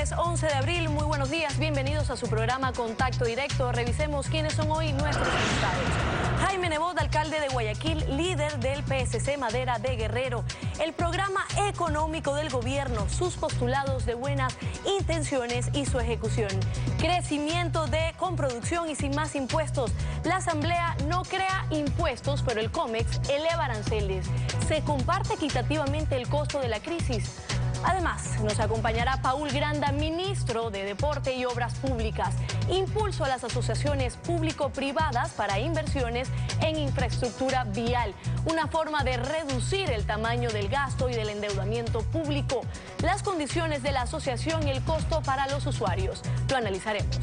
miércoles 11 de abril, muy buenos días, bienvenidos a su programa Contacto Directo. Revisemos quiénes son hoy nuestros invitados. Jaime Nebot, alcalde de Guayaquil, líder del PSC Madera de Guerrero. El programa económico del gobierno, sus postulados de buenas intenciones y su ejecución. Crecimiento con producción y sin más impuestos. La Asamblea no crea impuestos, pero el COMEX eleva aranceles. Se comparte equitativamente el costo de la crisis. Además, nos acompañará Paul Granda, ministro de Deporte y Obras Públicas. Impulso a las asociaciones público-privadas para inversiones en infraestructura vial. Una forma de reducir el tamaño del gasto y del endeudamiento público. Las condiciones de la asociación y el costo para los usuarios. Lo analizaremos.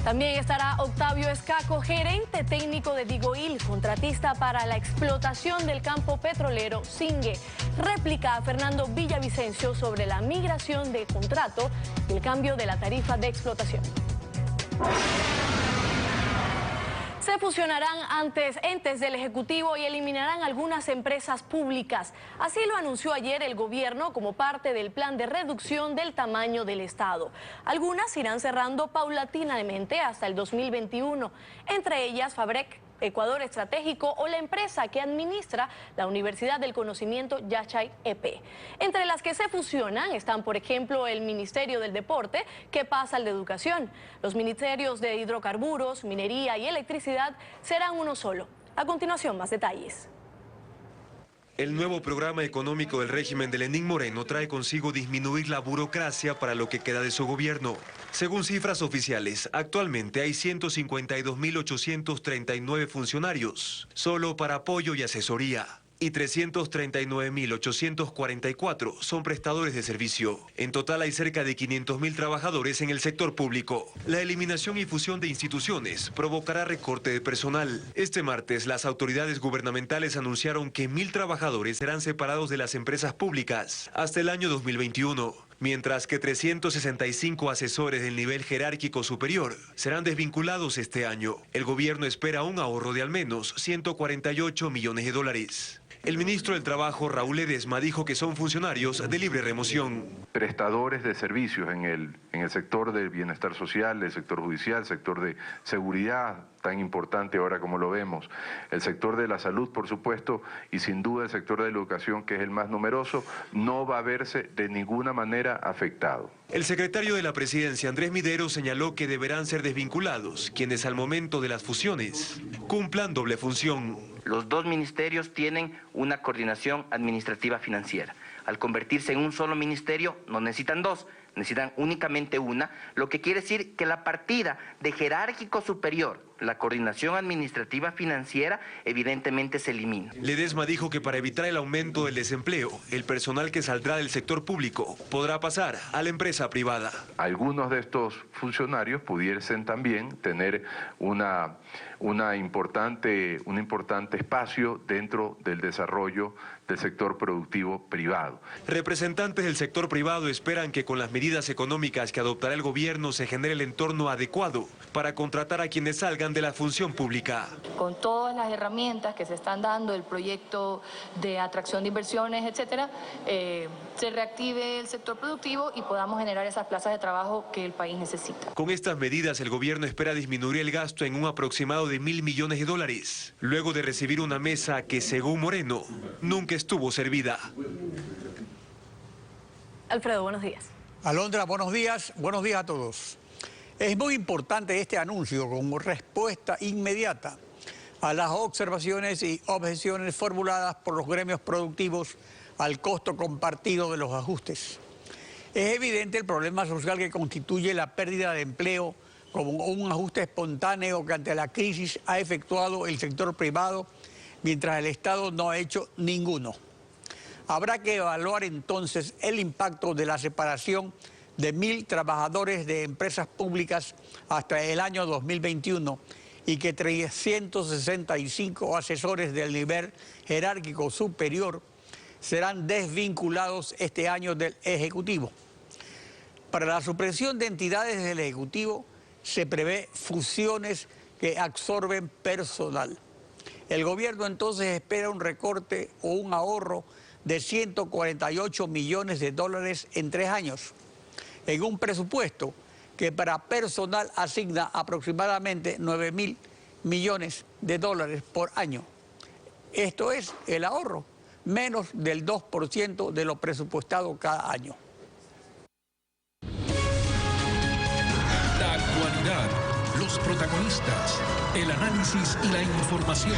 También estará Octavio Escaco, gerente técnico de Digoil, contratista para la explotación del campo petrolero Singue. Réplica a Fernando Villavicencio sobre la migración de contrato y el cambio de la tarifa de explotación. Se fusionarán entes del Ejecutivo y eliminarán algunas empresas públicas. Así lo anunció ayer el gobierno como parte del plan de reducción del tamaño del Estado. Algunas irán cerrando paulatinamente hasta el 2021, entre ellas Fabrec, Ecuador Estratégico o la empresa que administra la Universidad del Conocimiento Yachay EP. Entre las que se fusionan están, por ejemplo, el Ministerio del Deporte, que pasa al de Educación. Los ministerios de Hidrocarburos, Minería y Electricidad serán uno solo. A continuación, más detalles. El nuevo programa económico del régimen de Lenín Moreno trae consigo disminuir la burocracia para lo que queda de su gobierno. Según cifras oficiales, actualmente hay 152.839 funcionarios, solo para apoyo y asesoría. Y 339.844 son prestadores de servicio. En total hay cerca de 500.000 trabajadores en el sector público. La eliminación y fusión de instituciones provocará recorte de personal. Este martes, las autoridades gubernamentales anunciaron que 1.000 trabajadores serán separados de las empresas públicas hasta el año 2021. Mientras que 365 asesores del nivel jerárquico superior serán desvinculados este año. El gobierno espera un ahorro de al menos 148 millones de dólares. El ministro del Trabajo, Raúl Ledesma, dijo que son funcionarios de libre remoción. Prestadores de servicios en el sector del bienestar social, el sector judicial, el sector de seguridad, tan importante ahora como lo vemos, el sector de la salud, por supuesto, y sin duda el sector de la educación, que es el más numeroso, no va a verse de ninguna manera afectado. El secretario de la Presidencia, Andrés Midero, señaló que deberán ser desvinculados quienes al momento de las fusiones cumplan doble función. Los dos ministerios tienen una coordinación administrativa financiera. Al convertirse en un solo ministerio, no necesitan dos, necesitan únicamente una, lo que quiere decir que la partida de jerárquico superior, la coordinación administrativa financiera, evidentemente se elimina. Ledesma dijo que para evitar el aumento del desempleo, el personal que saldrá del sector público podrá pasar a la empresa privada. Algunos de estos funcionarios pudiesen también tener un importante espacio dentro del desarrollo del sector productivo privado. Representantes del sector privado esperan que con las medidas económicas que adoptará el gobierno se genere el entorno adecuado para contratar a quienes salgan de la función pública. Con todas las herramientas que se están dando, el proyecto de atracción de inversiones, etcétera, se reactive el sector productivo y podamos generar esas plazas de trabajo que el país necesita. Con estas medidas, el gobierno espera disminuir el gasto en un aproximado de 1.000 millones de dólares, luego de recibir una mesa que, según Moreno, nunca estuvo servida. Alfredo, buenos días. Alondra, buenos días a todos. Es muy importante este anuncio como respuesta inmediata a las observaciones y objeciones formuladas por los gremios productivos al costo compartido de los ajustes. Es evidente el problema social que constituye la pérdida de empleo como un ajuste espontáneo que ante la crisis ha efectuado el sector privado, mientras el Estado no ha hecho ninguno. Habrá que evaluar entonces el impacto de la separación de 1.000 trabajadores de empresas públicas hasta el año 2021 y que 365 asesores del nivel jerárquico superior serán desvinculados este año del Ejecutivo. Para la supresión de entidades del Ejecutivo se prevé fusiones que absorben personal. El gobierno entonces espera un recorte o un ahorro de 148 millones de dólares en 3 años. en un presupuesto que para personal asigna aproximadamente 9.000 millones de dólares por año. Esto es el ahorro, menos del 2% de lo presupuestado cada año. La actualidad, los protagonistas, el análisis y la información.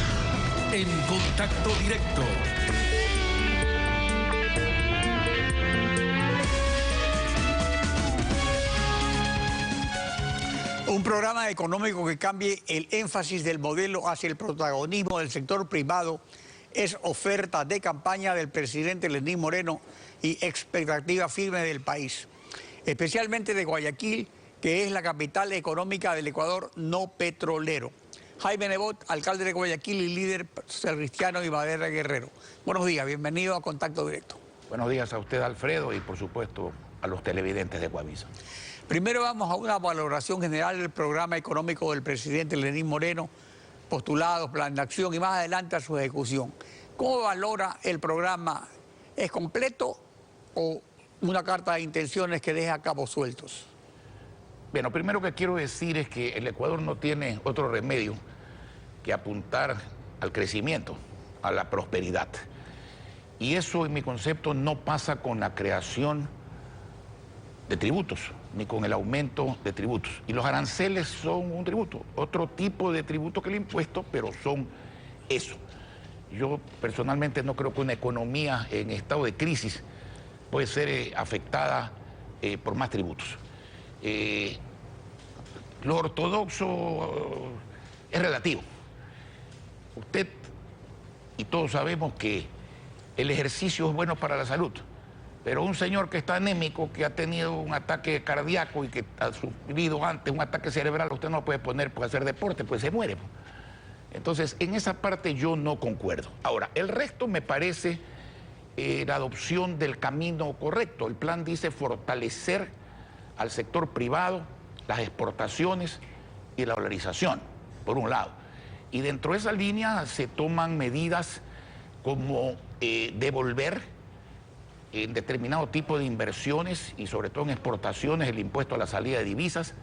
En Contacto Directo. Un programa económico que cambie el énfasis del modelo hacia el protagonismo del sector privado es oferta de campaña del presidente Lenín Moreno y expectativa firme del país, especialmente de Guayaquil, que es la capital económica del Ecuador no petrolero. Jaime Nebot, alcalde de Guayaquil y líder cristiano y Madera Guerrero. Buenos días, bienvenido a Contacto Directo. Buenos días a usted, Alfredo, y por supuesto a los televidentes de Guavisa. Primero vamos a una valoración general del programa económico del presidente Lenín Moreno, postulados, plan de acción y más adelante a su ejecución. ¿Cómo valora el programa? ¿Es completo o una carta de intenciones que deja cabos sueltos? Bien, lo primero que quiero decir es que el Ecuador no tiene otro remedio que apuntar al crecimiento, a la prosperidad. Y eso, en mi concepto, no pasa con la creación de tributos, ni con el aumento de tributos. Y los aranceles son un tributo, otro tipo de tributo que el impuesto, pero son eso. Yo personalmente no creo que una economía en estado de crisis puede ser afectada por más tributos. Lo ortodoxo es relativo. Usted y todos sabemos que el ejercicio es bueno para la salud, pero un señor que está anémico, que ha tenido un ataque cardíaco y que ha sufrido antes un ataque cerebral, usted no lo puede poner para hacer deporte, pues se muere. Entonces, en esa parte yo no concuerdo. Ahora, el resto me parece la adopción del camino correcto. El plan dice fortalecer al sector privado, las exportaciones y la dolarización, por un lado. Y dentro de esa línea se toman medidas como devolver en determinado tipo de inversiones y sobre todo en exportaciones el impuesto a la salida de divisas,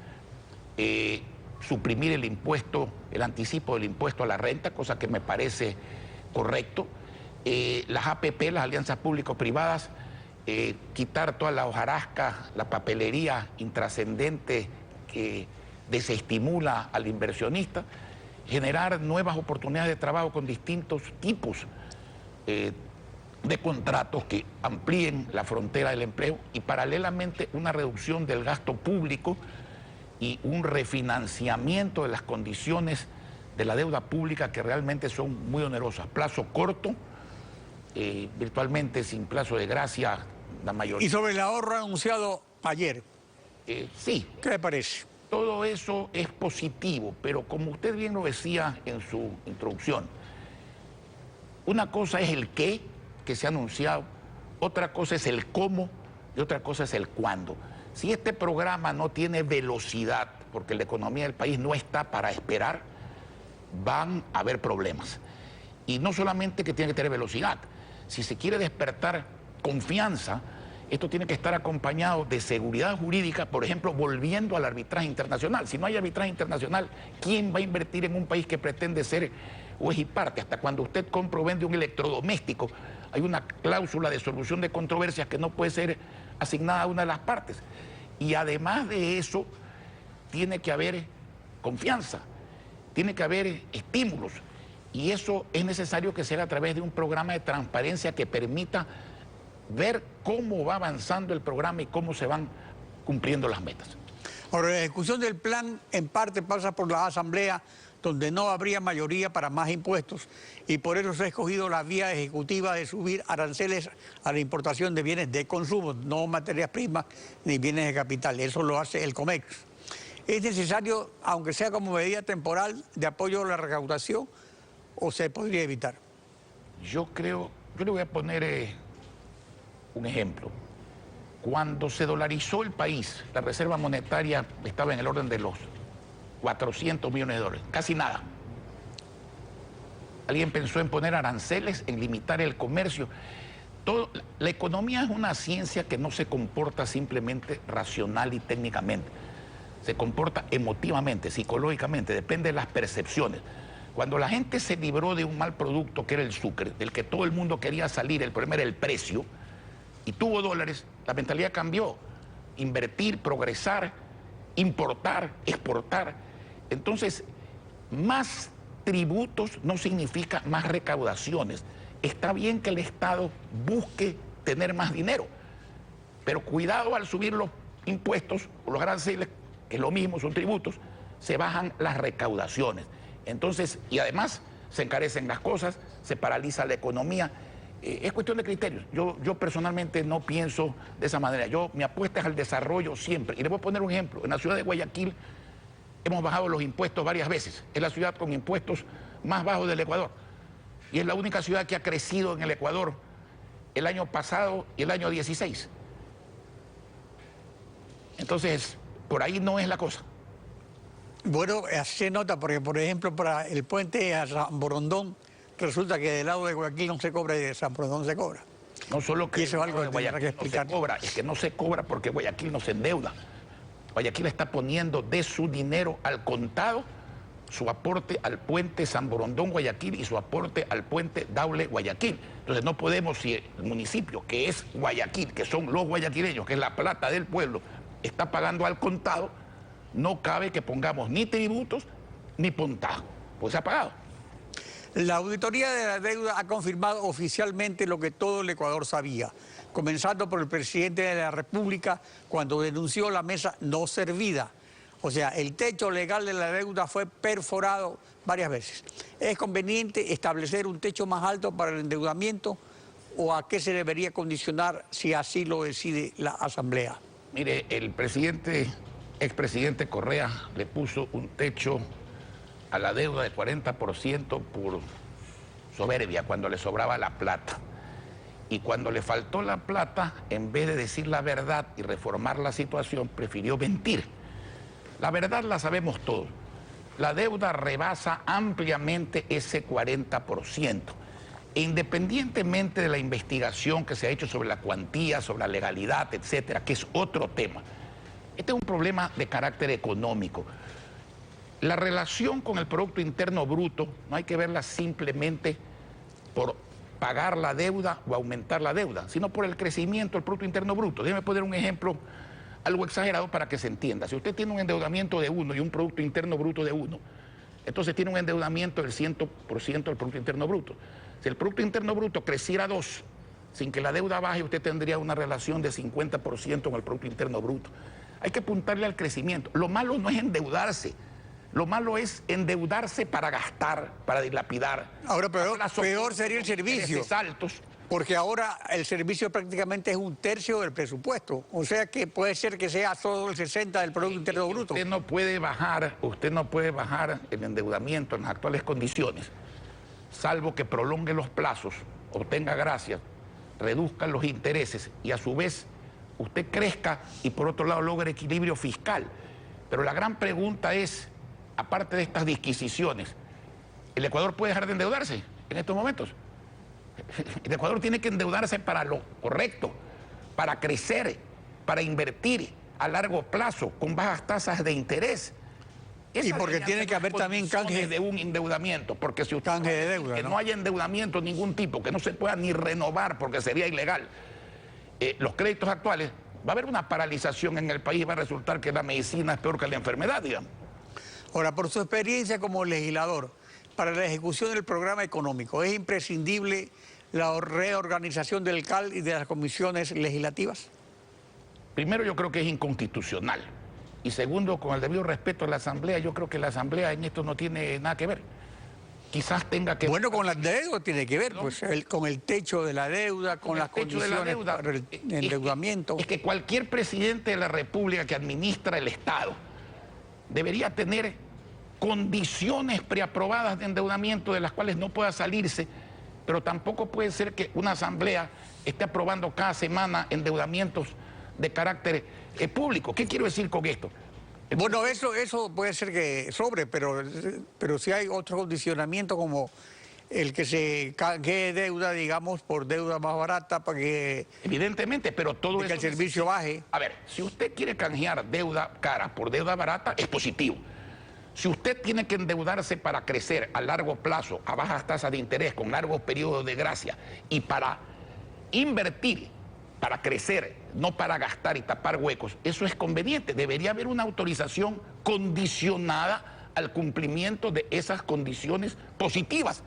suprimir el impuesto, el anticipo del impuesto a la renta, cosa que me parece correcto. Las APP, las alianzas público-privadas, quitar toda la hojarasca, la papelería intrascendente que desestimula al inversionista, generar nuevas oportunidades de trabajo con distintos tipos de contratos que amplíen la frontera del empleo y paralelamente una reducción del gasto público y un refinanciamiento de las condiciones de la deuda pública que realmente son muy onerosas. Plazo corto, virtualmente sin plazo de gracia, la mayoría. Y sobre el ahorro anunciado ayer. Sí. ¿Qué le parece? Todo eso es positivo, pero como usted bien lo decía en su introducción, una cosa es el qué que se ha anunciado, otra cosa es el cómo y otra cosa es el cuándo. Si este programa no tiene velocidad, porque la economía del país no está para esperar, van a haber problemas. Y no solamente que tiene que tener velocidad, si se quiere despertar confianza, esto tiene que estar acompañado de seguridad jurídica, por ejemplo, volviendo al arbitraje internacional. Si no hay arbitraje internacional, ¿quién va a invertir en un país que pretende ser juez y parte? Hasta cuando usted compra o vende un electrodoméstico, hay una cláusula de solución de controversias que no puede ser asignada a una de las partes. Y además de eso, tiene que haber confianza, tiene que haber estímulos. Y eso es necesario que se haga a través de un programa de transparencia que permita ver cómo va avanzando el programa y cómo se van cumpliendo las metas. Ahora, la ejecución del plan en parte pasa por la Asamblea, donde no habría mayoría para más impuestos, y por eso se ha escogido la vía ejecutiva de subir aranceles a la importación de bienes de consumo, no materias primas ni bienes de capital. Eso lo hace el COMEX. ¿Es necesario, aunque sea como medida temporal, de apoyo a la recaudación, o se podría evitar? Yo le voy a poner un ejemplo. Cuando se dolarizó el país, la reserva monetaria estaba en el orden de los 400 millones de dólares, casi nada. Alguien pensó en poner aranceles, en limitar el comercio. La economía es una ciencia que no se comporta simplemente racional y técnicamente. Se comporta emotivamente, psicológicamente, depende de las percepciones. Cuando la gente se libró de un mal producto que era el azúcar, del que todo el mundo quería salir, el problema era el precio, y tuvo dólares, la mentalidad cambió. Invertir, progresar, importar, exportar. Entonces, más tributos no significa más recaudaciones. Está bien que el Estado busque tener más dinero, pero cuidado al subir los impuestos o los aranceles, que es lo mismo, son tributos, se bajan las recaudaciones. Entonces, y además se encarecen las cosas, se paraliza la economía. Es cuestión de criterios. Yo personalmente no pienso de esa manera. Mi apuesta es al desarrollo siempre. Y les voy a poner un ejemplo. En la ciudad de Guayaquil hemos bajado los impuestos varias veces. Es la ciudad con impuestos más bajos del Ecuador. Y es la única ciudad que ha crecido en el Ecuador el año pasado y el año 16. Entonces, por ahí no es la cosa. Bueno, así se nota porque, por ejemplo, para el puente a San Borondón, resulta que del lado de Guayaquil no se cobra y de San Borondón se cobra. No solo que, eso es algo que Guayaquil no se cobra, es que no se cobra porque Guayaquil no se endeuda. Guayaquil está poniendo de su dinero al contado su aporte al puente San Borondón-Guayaquil y su aporte al puente Daule-Guayaquil. Entonces no podemos, si el municipio, que es Guayaquil, que son los guayaquileños, que es la plata del pueblo, está pagando al contado, no cabe que pongamos ni tributos ni puntaje, pues se ha pagado. La auditoría de la deuda ha confirmado oficialmente lo que todo el Ecuador sabía, comenzando por el presidente de la República cuando denunció la mesa no servida. O sea, el techo legal de la deuda fue perforado varias veces. ¿Es conveniente establecer un techo más alto para el endeudamiento o a qué se debería condicionar si así lo decide la Asamblea? Mire, el expresidente Correa le puso un techo a la deuda de 40% por soberbia, cuando le sobraba la plata. Y cuando le faltó la plata, en vez de decir la verdad y reformar la situación, prefirió mentir. La verdad la sabemos todos. La deuda rebasa ampliamente ese 40%. E independientemente de la investigación que se ha hecho sobre la cuantía, sobre la legalidad, etcétera, que es otro tema, este es un problema de carácter económico. La relación con el Producto Interno Bruto no hay que verla simplemente por pagar la deuda o aumentar la deuda, sino por el crecimiento del Producto Interno Bruto. Déjeme poner un ejemplo algo exagerado para que se entienda. Si usted tiene un endeudamiento de 1 y un Producto Interno Bruto de 1, entonces tiene un endeudamiento del 100% del Producto Interno Bruto. Si el Producto Interno Bruto creciera 2, sin que la deuda baje, usted tendría una relación de 50% con el Producto Interno Bruto. Hay que apuntarle al crecimiento. Lo malo no es endeudarse. Lo malo es endeudarse para gastar, para dilapidar. Ahora, peor sería el servicio. Altos. Porque ahora el servicio prácticamente es 1/3 del presupuesto. O sea que puede ser que sea solo el 60% del Producto Interno Bruto. Usted no puede bajar el endeudamiento en las actuales condiciones, salvo que prolongue los plazos, obtenga gracias, reduzca los intereses y a su vez usted crezca y por otro lado logre equilibrio fiscal. Pero la gran pregunta es, aparte de estas disquisiciones, ¿el Ecuador puede dejar de endeudarse en estos momentos? El Ecuador tiene que endeudarse para lo correcto, para crecer, para invertir a largo plazo, con bajas tasas de interés. Y porque tiene que haber también canje de un endeudamiento, porque si usted canje de deuda, que no haya endeudamiento de ningún tipo, que no se pueda ni renovar porque sería ilegal, los créditos actuales, va a haber una paralización en el país y va a resultar que la medicina es peor que la enfermedad, digamos. Ahora, por su experiencia como legislador, para la ejecución del programa económico, ¿es imprescindible la reorganización del CAL y de las comisiones legislativas? Primero, yo creo que es inconstitucional. Y segundo, con el debido respeto a la Asamblea, yo creo que la Asamblea en esto no tiene nada que ver. Quizás tenga que... Bueno, con la deuda tiene que ver, pues, con el techo de la deuda, con las condiciones para el endeudamiento. Es que cualquier presidente de la República que administra el Estado debería tener condiciones preaprobadas de endeudamiento de las cuales no pueda salirse, pero tampoco puede ser que una Asamblea esté aprobando cada semana endeudamientos de carácter público. ¿Qué quiero decir con esto? Bueno, eso puede ser que sobre, pero si hay otro condicionamiento como el que se canjee deuda, digamos, por deuda más barata para que... Evidentemente, pero todo eso... que el servicio baje. A ver, si usted quiere canjear deuda cara por deuda barata, es positivo. Si usted tiene que endeudarse para crecer a largo plazo, a bajas tasas de interés, con largos periodos de gracia, y para invertir, para crecer, no para gastar y tapar huecos, eso es conveniente. Debería haber una autorización condicionada al cumplimiento de esas condiciones positivas.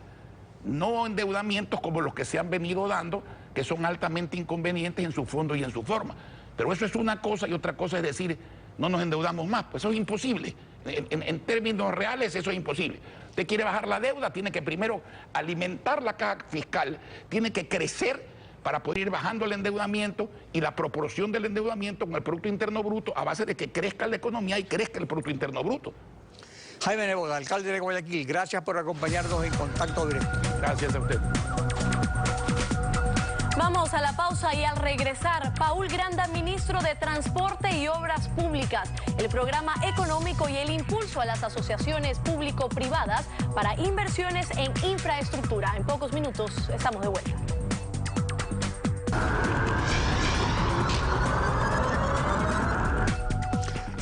No endeudamientos como los que se han venido dando, que son altamente inconvenientes en su fondo y en su forma. Pero eso es una cosa, y otra cosa es decir, no nos endeudamos más. Pues eso es imposible. En términos reales eso es imposible. Usted quiere bajar la deuda, tiene que primero alimentar la caja fiscal, tiene que crecer para poder ir bajando el endeudamiento y la proporción del endeudamiento con el Producto Interno Bruto a base de que crezca la economía y crezca el Producto Interno Bruto. Jaime Neboda, alcalde de Guayaquil, gracias por acompañarnos en Contacto Directo. Gracias a usted. Vamos a la pausa y al regresar, Paul Granda, ministro de Transporte y Obras Públicas, el programa económico y el impulso a las asociaciones público-privadas para inversiones en infraestructura. En pocos minutos estamos de vuelta.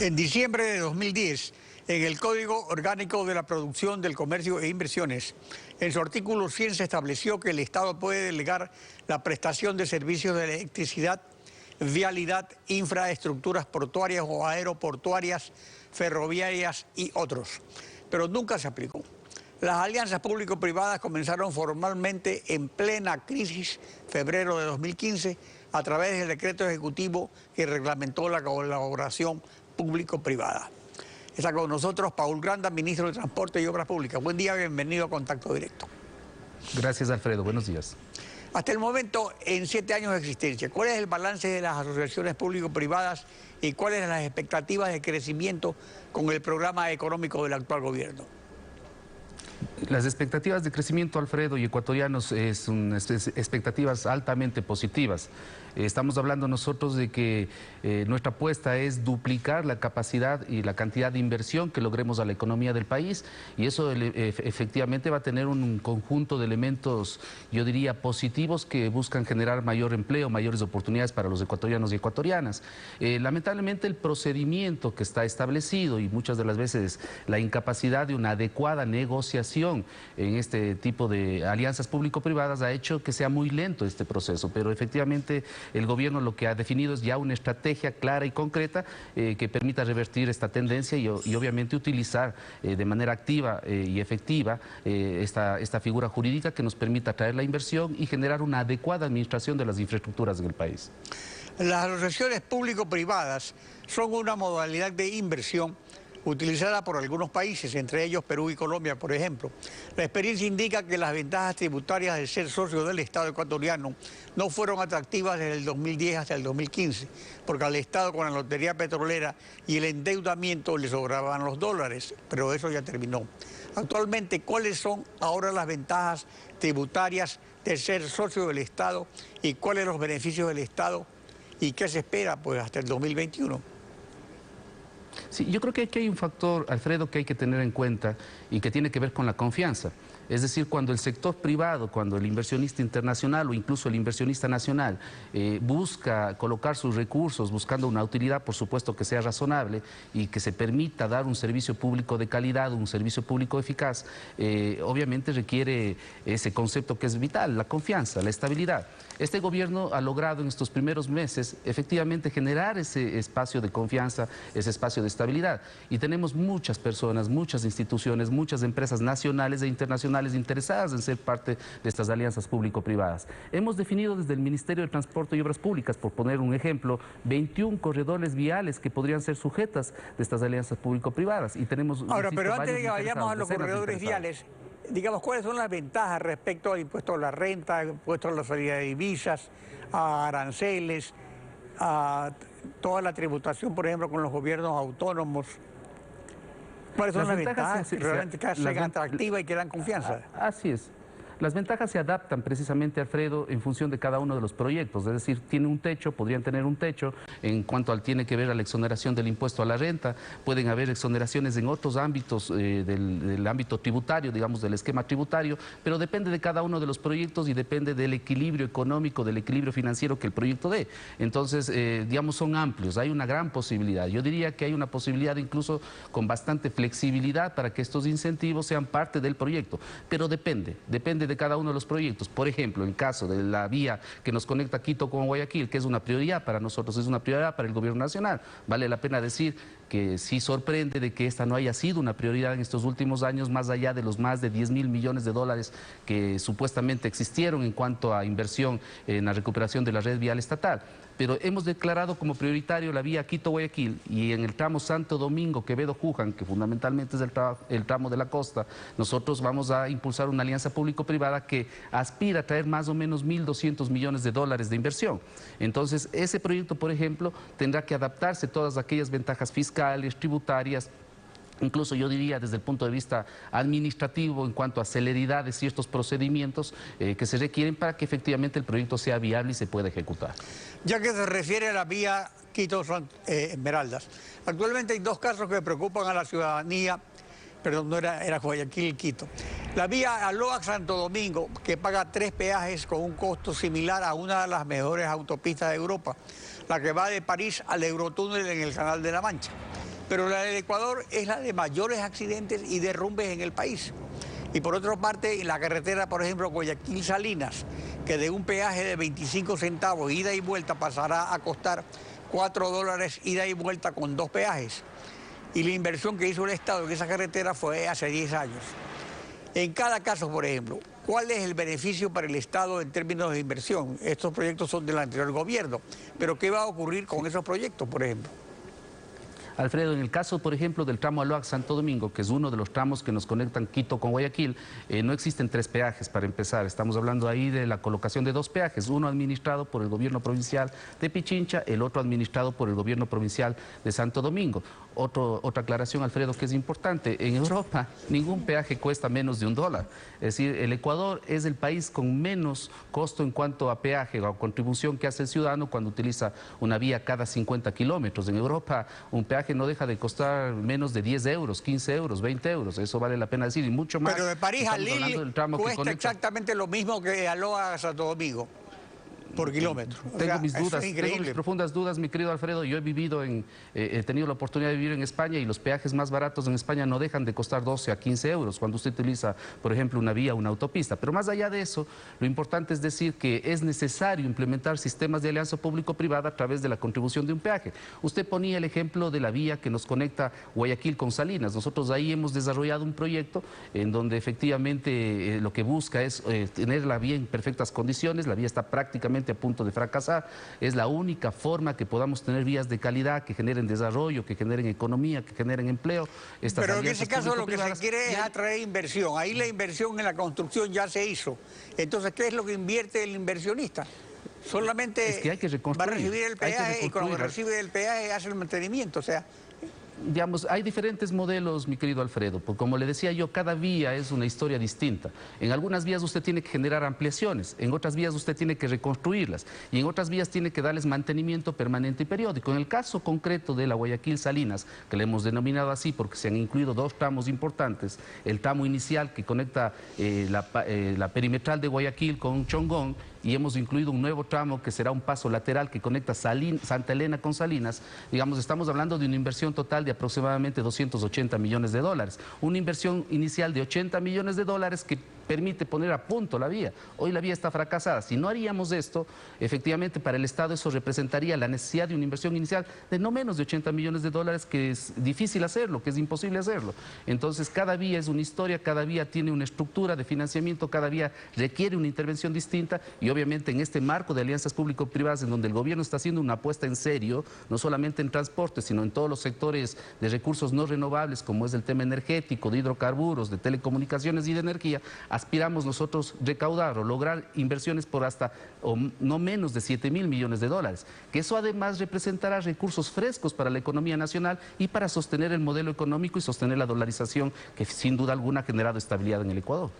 En diciembre de 2010, en el Código Orgánico de la Producción del Comercio e Inversiones, en su artículo 100 se estableció que el Estado puede delegar la prestación de servicios de electricidad, vialidad, infraestructuras portuarias o aeroportuarias, ferroviarias y otros. Pero nunca se aplicó. Las alianzas público-privadas comenzaron formalmente en plena crisis, febrero de 2015, a través del decreto ejecutivo que reglamentó la colaboración público-privada. Está con nosotros Paul Granda, ministro de Transporte y Obras Públicas. Buen día, bienvenido a Contacto Directo. Gracias, Alfredo. Buenos días. Hasta el momento, en 7 años de existencia, ¿cuál es el balance de las asociaciones público-privadas y cuáles son las expectativas de crecimiento con el programa económico del actual gobierno? Las expectativas de crecimiento, Alfredo, y ecuatorianos son expectativas altamente positivas. Estamos hablando nosotros de que nuestra apuesta es duplicar la capacidad y la cantidad de inversión que logremos a la economía del país, y eso efectivamente va a tener un conjunto de elementos, yo diría, positivos que buscan generar mayor empleo, mayores oportunidades para los ecuatorianos y ecuatorianas. Lamentablemente el procedimiento que está establecido y muchas de las veces la incapacidad de una adecuada negociación en este tipo de alianzas público-privadas ha hecho que sea muy lento este proceso, pero efectivamente el gobierno lo que ha definido es ya una estrategia clara y concreta que permita revertir esta tendencia y obviamente utilizar de manera activa y efectiva esta figura jurídica que nos permita atraer la inversión y generar una adecuada administración de las infraestructuras en el país. Las asociaciones público-privadas son una modalidad de inversión utilizada por algunos países, entre ellos Perú y Colombia, por ejemplo. La experiencia indica que las ventajas tributarias de ser socio del Estado ecuatoriano no fueron atractivas desde el 2010 hasta el 2015, porque al Estado con la lotería petrolera y el endeudamiento le sobraban los dólares, pero eso ya terminó. Actualmente, ¿cuáles son ahora las ventajas tributarias de ser socio del Estado y cuáles los beneficios del Estado y qué se espera pues hasta el 2021? Sí, yo creo que aquí hay un factor, Alfredo, que hay que tener en cuenta y que tiene que ver con la confianza. Es decir, cuando el sector privado, cuando el inversionista internacional o incluso el inversionista nacional busca colocar sus recursos buscando una utilidad, por supuesto, que sea razonable y que se permita dar un servicio público de calidad, un servicio público eficaz, obviamente requiere ese concepto que es vital, la confianza, la estabilidad. Este gobierno ha logrado en estos primeros meses efectivamente generar ese espacio de confianza, ese espacio de estabilidad. Y tenemos muchas personas, muchas instituciones, muchas empresas nacionales e internacionales interesadas en ser parte de estas alianzas público-privadas. Hemos definido desde el Ministerio de Transporte y Obras Públicas, por poner un ejemplo, 21 corredores viales que podrían ser sujetas de estas alianzas público-privadas. Y tenemos... Ahora, pero antes de que vayamos a los corredores viales, digamos, ¿cuáles son las ventajas respecto al impuesto a la renta, impuesto a la salida de divisas, a aranceles, a toda la tributación, por ejemplo, con los gobiernos autónomos? ¿Cuáles son las ventajas realmente que sean atractivas y que dan confianza? Así es. Las ventajas se adaptan precisamente, Alfredo, en función de cada uno de los proyectos, es decir, tiene un techo, podrían tener un techo en cuanto tiene que ver a la exoneración del impuesto a la renta, pueden haber exoneraciones en otros ámbitos del ámbito tributario, digamos del esquema tributario, pero depende de cada uno de los proyectos y depende del equilibrio económico, del equilibrio financiero que el proyecto dé. Entonces, digamos, son amplios, hay una gran posibilidad. Yo diría que hay una posibilidad incluso con bastante flexibilidad para que estos incentivos sean parte del proyecto, pero depende de cada uno de los proyectos. Por ejemplo, en el caso de la vía que nos conecta Quito con Guayaquil, que es una prioridad para nosotros, es una prioridad para el gobierno nacional. Vale la pena decir que sí sorprende de que esta no haya sido una prioridad en estos últimos años, más allá de los más de 10.000 millones de dólares que supuestamente existieron en cuanto a inversión en la recuperación de la red vial estatal. Pero hemos declarado como prioritario la vía Quito-Guayaquil y en el tramo Santo Domingo-Quevedo-Juján, que fundamentalmente es el tramo de la costa, nosotros vamos a impulsar una alianza público-privada que aspira a traer más o menos 1.200 millones de dólares de inversión. Entonces, ese proyecto, por ejemplo, tendrá que adaptarse a todas aquellas ventajas fiscales, tributarias, incluso yo diría desde el punto de vista administrativo en cuanto a celeridad de ciertos procedimientos que se requieren para que efectivamente el proyecto sea viable y se pueda ejecutar. Ya que se refiere a la vía Quito-Esmeraldas, actualmente hay dos casos que preocupan a la ciudadanía, perdón, no era Guayaquil-Quito. La vía Aloa-Santo Domingo, que paga 3 peajes con un costo similar a una de las mejores autopistas de Europa, la que va de París al Eurotúnel en el Canal de la Mancha. Pero la del Ecuador es la de mayores accidentes y derrumbes en el país. Y por otra parte, en la carretera, por ejemplo, Guayaquil-Salinas, que de un peaje de 25 centavos ida y vuelta pasará a costar $4 ida y vuelta con 2 peajes. Y la inversión que hizo el Estado en esa carretera fue hace 10 años. En cada caso, por ejemplo, ¿cuál es el beneficio para el Estado en términos de inversión? Estos proyectos son del anterior gobierno, pero ¿qué va a ocurrir con esos proyectos, por ejemplo? Alfredo, en el caso, por ejemplo, del tramo Aloa-Santo Domingo, que es uno de los tramos que nos conectan Quito con Guayaquil, no existen 3 peajes para empezar. Estamos hablando ahí de la colocación de 2 peajes, uno administrado por el gobierno provincial de Pichincha, el otro administrado por el gobierno provincial de Santo Domingo. Otra aclaración, Alfredo, que es importante. En Europa ningún peaje cuesta menos de $1. Es decir, el Ecuador es el país con menos costo en cuanto a peaje o contribución que hace el ciudadano cuando utiliza una vía cada 50 kilómetros. En Europa un peaje no deja de costar menos de 10 euros, 15 euros, 20 euros. Eso vale la pena decir, y mucho más. Pero de París a Lille cuesta exactamente lo mismo que Aloa a Santo Domingo. Por kilómetro. Tengo mis dudas, tengo mis profundas dudas, mi querido Alfredo. Yo he tenido la oportunidad de vivir en España y los peajes más baratos en España no dejan de costar 12 a 15 euros cuando usted utiliza, por ejemplo, una vía o una autopista. Pero más allá de eso, lo importante es decir que es necesario implementar sistemas de alianza público-privada a través de la contribución de un peaje. Usted ponía el ejemplo de la vía que nos conecta Guayaquil con Salinas. Nosotros ahí hemos desarrollado un proyecto en donde efectivamente lo que busca es tener la vía en perfectas condiciones. La vía está prácticamente a punto de fracasar. Es la única forma que podamos tener vías de calidad que generen desarrollo, que generen economía, que generen empleo. Pero en ese caso lo que se quiere es atraer inversión. Ahí la inversión en la construcción ya se hizo. Entonces, ¿qué es lo que invierte el inversionista? Solamente es que hay que reconstruir, va a recibir el peaje y cuando recibe el peaje hace el mantenimiento. O sea, digamos, hay diferentes modelos, mi querido Alfredo, porque como le decía yo, cada vía es una historia distinta. En algunas vías usted tiene que generar ampliaciones, en otras vías usted tiene que reconstruirlas y en otras vías tiene que darles mantenimiento permanente y periódico. En el caso concreto de la Guayaquil-Salinas, que le hemos denominado así porque se han incluido 2 tramos importantes, el tramo inicial que conecta la perimetral de Guayaquil con Chongón, y hemos incluido un nuevo tramo que será un paso lateral que conecta Santa Elena con Salinas. Digamos, estamos hablando de una inversión total de aproximadamente 280 millones de dólares. Una inversión inicial de 80 millones de dólares que permite poner a punto la vía. Hoy la vía está fracasada. Si no haríamos esto, efectivamente para el Estado eso representaría la necesidad de una inversión inicial de no menos de 80 millones de dólares, que es difícil hacerlo, que es imposible hacerlo. Entonces, cada vía es una historia, cada vía tiene una estructura de financiamiento, cada vía requiere una intervención distinta y obviamente en este marco de alianzas público-privadas en donde el gobierno está haciendo una apuesta en serio, no solamente en transporte, sino en todos los sectores de recursos no renovables, como es el tema energético, de hidrocarburos, de telecomunicaciones y de energía, aspiramos nosotros recaudar o lograr inversiones por hasta o no menos de 7.000 millones de dólares, que eso además representará recursos frescos para la economía nacional y para sostener el modelo económico y sostener la dolarización que sin duda alguna ha generado estabilidad en el Ecuador.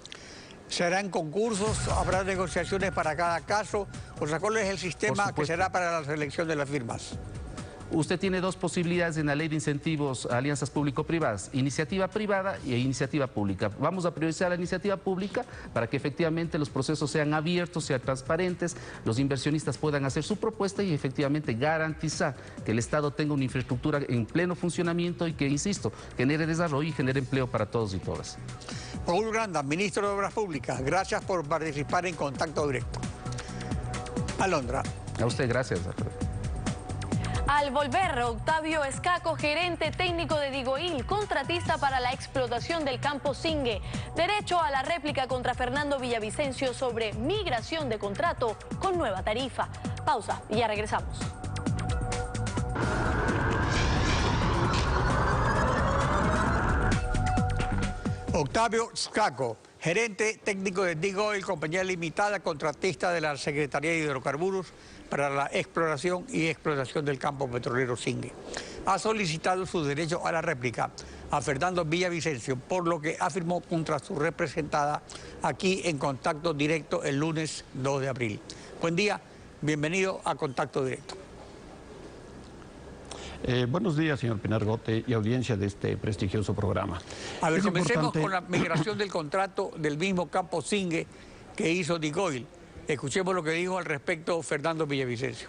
¿Serán concursos? ¿Habrá negociaciones para cada caso? O sea, ¿cuál es el sistema que será para la selección de las firmas? Usted tiene dos posibilidades en la ley de incentivos a alianzas público-privadas, iniciativa privada e iniciativa pública. Vamos a priorizar la iniciativa pública para que efectivamente los procesos sean abiertos, sean transparentes, los inversionistas puedan hacer su propuesta y efectivamente garantizar que el Estado tenga una infraestructura en pleno funcionamiento y que, insisto, genere desarrollo y genere empleo para todos y todas. Paul Granda, ministro de Obras Públicas, gracias por participar en Contacto Directo. Alondra. A usted, gracias, Alfredo. Al volver, Octavio Escaco, gerente técnico de Digoil, contratista para la explotación del campo Zingue. Derecho a la réplica contra Fernando Villavicencio sobre migración de contrato con nueva tarifa. Pausa y ya regresamos. Octavio Escaco, gerente técnico de Digoil, compañía limitada, contratista de la Secretaría de Hidrocarburos para la exploración y explotación del campo petrolero Zingue. Ha solicitado su derecho a la réplica a Fernando Villavicencio, por lo que afirmó contra su representada aquí en Contacto Directo el lunes 2 de abril. Buen día, bienvenido a Contacto Directo. Buenos días, señor Pinargote y audiencia de este prestigioso programa. A ver, comencemos con la migración del contrato del mismo campo Zingue que hizo Digoil. Escuchemos lo que dijo al respecto Fernando Villavicencio.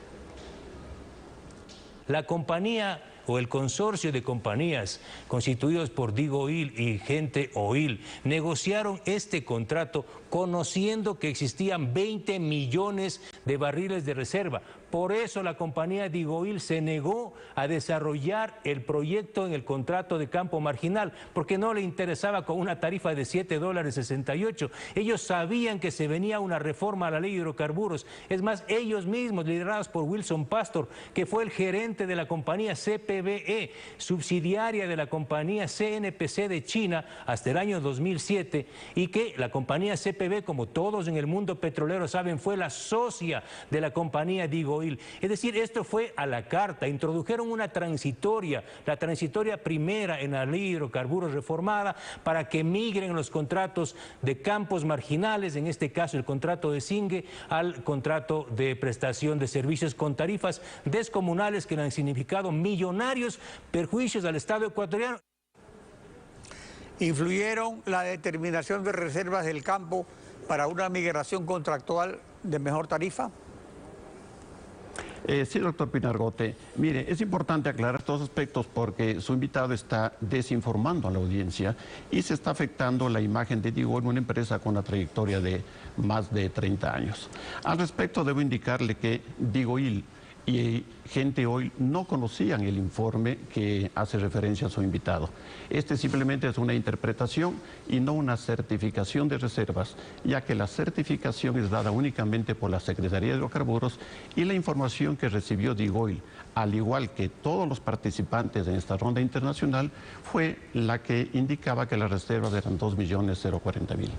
La compañía o el consorcio de compañías constituidos por Digoil y Gente Oil negociaron este contrato conociendo que existían 20 millones de barriles de reserva. Por eso la compañía Digoil se negó a desarrollar el proyecto en el contrato de campo marginal, porque no le interesaba con una tarifa de $7.68. Ellos sabían que se venía una reforma a la ley de hidrocarburos. Es más, ellos mismos, liderados por Wilson Pastor, que fue el gerente de la compañía CPBE, subsidiaria de la compañía CNPC de China hasta el año 2007, y que la compañía CPB, como todos en el mundo petrolero saben, fue la socia de la compañía Digoil. Es decir, esto fue a la carta. Introdujeron una transitoria, la transitoria primera en la ley de hidrocarburos reformada, para que migren los contratos de campos marginales, en este caso el contrato de Zingue, al contrato de prestación de servicios con tarifas descomunales que le han significado millonarios perjuicios al Estado ecuatoriano. ¿Influyeron la determinación de reservas del campo para una migración contractual de mejor tarifa? Sí, doctor Pinargote. Mire, es importante aclarar estos aspectos porque su invitado está desinformando a la audiencia y se está afectando la imagen de Digoil, una empresa con una trayectoria de más de 30 años. Al respecto, debo indicarle que Digoil y Gente Oil no conocían el informe que hace referencia a su invitado. Este simplemente es una interpretación y no una certificación de reservas, ya que la certificación es dada únicamente por la Secretaría de Hidrocarburos y la información que recibió Digoil, al igual que todos los participantes en esta ronda internacional, fue la que indicaba que las reservas eran 2.040.000.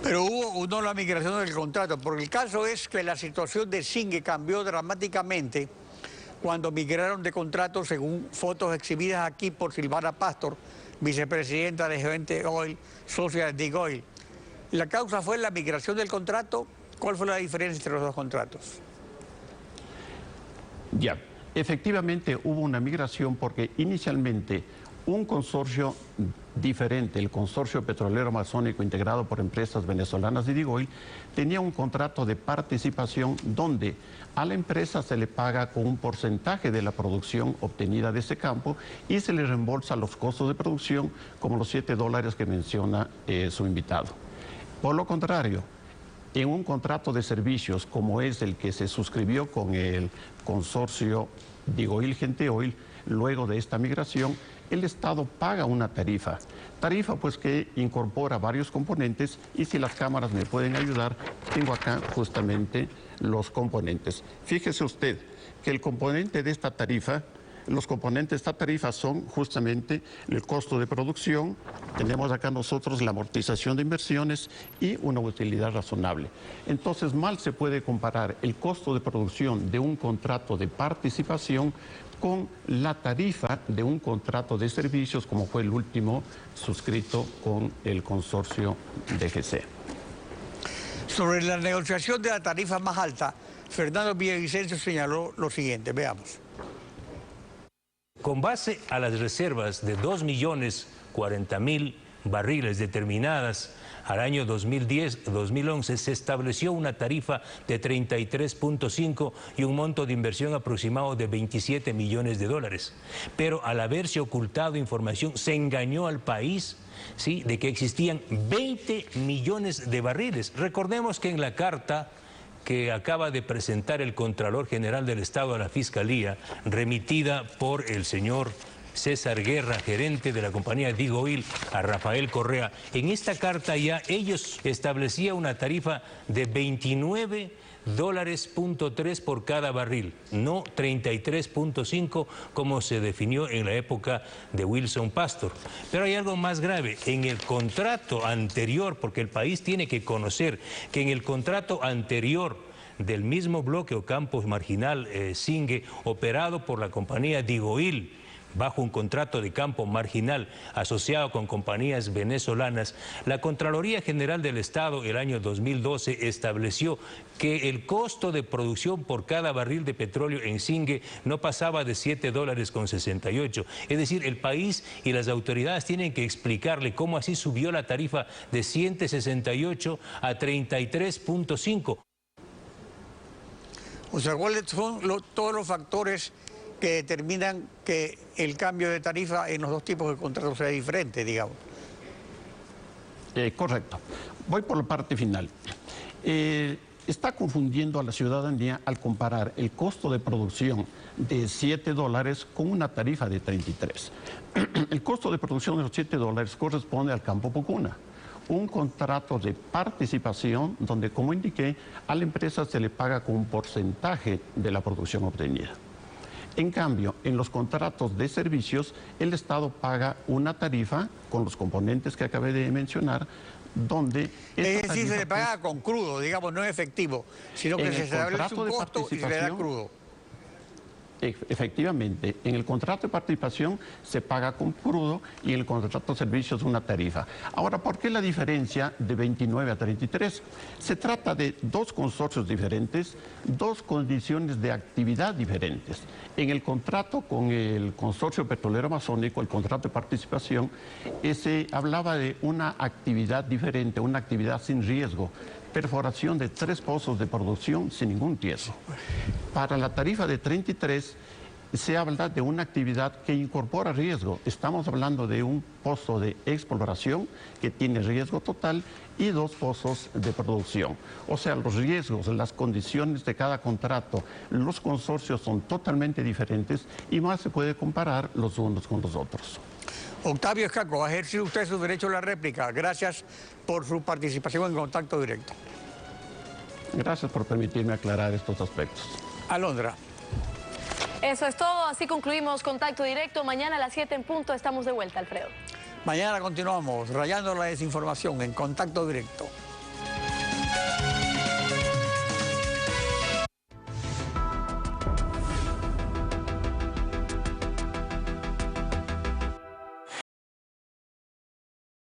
Pero hubo no la migración del contrato, porque el caso es que la situación de Zingue cambió dramáticamente cuando migraron de contrato, según fotos exhibidas aquí por Silvana Pastor, vicepresidenta de Gente Oil, socia de Digoil. ¿La causa fue la migración del contrato? ¿Cuál fue la diferencia entre los dos contratos? Ya, efectivamente hubo una migración porque inicialmente un consorcio diferente, el consorcio petrolero amazónico integrado por empresas venezolanas de Digoil, tenía un contrato de participación donde a la empresa se le paga con un porcentaje de la producción obtenida de ese campo y se le reembolsa los costos de producción, como los $7 que menciona su invitado. Por lo contrario, en un contrato de servicios como es el que se suscribió con el consorcio Digoil Gente Oil, luego de esta migración, el Estado paga una tarifa pues que incorpora varios componentes, y si las cámaras me pueden ayudar, tengo acá justamente los componentes. Fíjese usted que el componente de esta tarifa Los componentes de esta tarifa son justamente el costo de producción, tenemos acá nosotros la amortización de inversiones y una utilidad razonable. Entonces, mal se puede comparar el costo de producción de un contrato de participación con la tarifa de un contrato de servicios como fue el último suscrito con el consorcio DGC. Sobre la negociación de la tarifa más alta, Fernando Villavicencio señaló lo siguiente, veamos. Con base a las reservas de 2.040.000 barriles determinadas al año 2010-2011, se estableció una tarifa de 33.5 y un monto de inversión aproximado de 27 millones de dólares. Pero al haberse ocultado información, se engañó al país, ¿sí?, de que existían 20 millones de barriles. Recordemos que en la carta que acaba de presentar el Contralor General del Estado a la Fiscalía, remitida por el señor César Guerra, gerente de la compañía Digo Oil, a Rafael Correa, en esta carta ya ellos establecían una tarifa de $29.3 por cada barril, no 33.5 como se definió en la época de Wilson Pastor. Pero hay algo más grave, en el contrato anterior, porque el país tiene que conocer que en el contrato anterior del mismo bloque o campo marginal Singue, operado por la compañía Digo Oil, bajo un contrato de campo marginal asociado con compañías venezolanas, la Contraloría General del Estado el año 2012 estableció que el costo de producción por cada barril de petróleo en Singue no pasaba de $7.68. Es decir, el país y las autoridades tienen que explicarle cómo así subió la tarifa de 168 a 33.5. O sea, ¿cuáles son todos los factores que determinan que el cambio de tarifa en los dos tipos de contratos sea diferente, digamos? Correcto. Voy por la parte final. Está confundiendo a la ciudadanía al comparar el costo de producción de $7 con una tarifa de 33. El costo de producción de los $7 corresponde al campo Pucuna, un contrato de participación donde, como indiqué, a la empresa se le paga con un porcentaje de la producción obtenida. En cambio, en los contratos de servicios, el Estado paga una tarifa con los componentes que acabé de mencionar, donde... Es decir, se le paga con crudo, digamos, no en efectivo, sino que se establece un costo y se le da crudo. Efectivamente, en el contrato de participación se paga con crudo y en el contrato de servicios una tarifa. Ahora, ¿por qué la diferencia de 29 a 33? Se trata de dos consorcios diferentes, dos condiciones de actividad diferentes. En el contrato con el consorcio petrolero amazónico, el contrato de participación, se hablaba de una actividad diferente, una actividad sin riesgo. Perforación de 3 pozos de producción sin ningún riesgo. Para la tarifa de 33 se habla de una actividad que incorpora riesgo. Estamos hablando de un pozo de exploración que tiene riesgo total y 2 pozos de producción. O sea, los riesgos, las condiciones de cada contrato, los consorcios son totalmente diferentes y más se puede comparar los unos con los otros. Octavio Escaco, ha ejercido usted su derecho a la réplica. Gracias por su participación en Contacto Directo. Gracias por permitirme aclarar estos aspectos. Alondra. Eso es todo, así concluimos Contacto Directo. Mañana a las 7 en punto estamos de vuelta, Alfredo. Mañana continuamos rayando la desinformación en Contacto Directo.